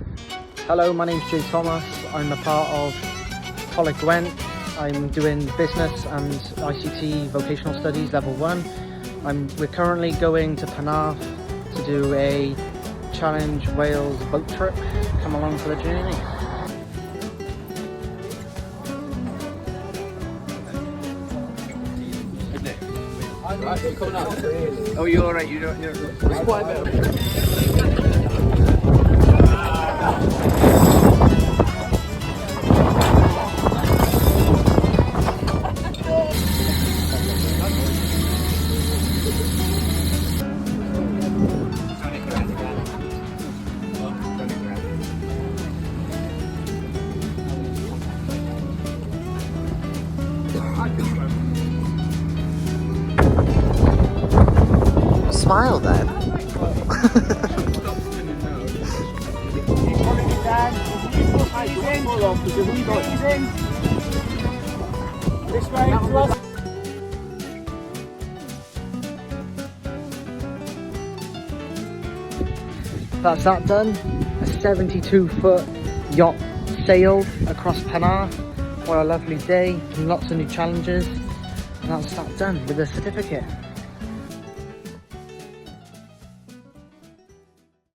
Hello, my name's Jay Thomas. I'm a part of Coleg Gwyliwch. I'm doing business and ICT vocational studies level 1. We're currently going to Benarth to do a Challenge Wales boat trip. Come along for the journey. Right, you're coming out. Oh, you're alright, you're it's quite a bit of... Smile then. This way, That's that done. A 72-foot yacht sailed across Benarth. What a lovely day, lots of new challenges. And that's that done with a certificate.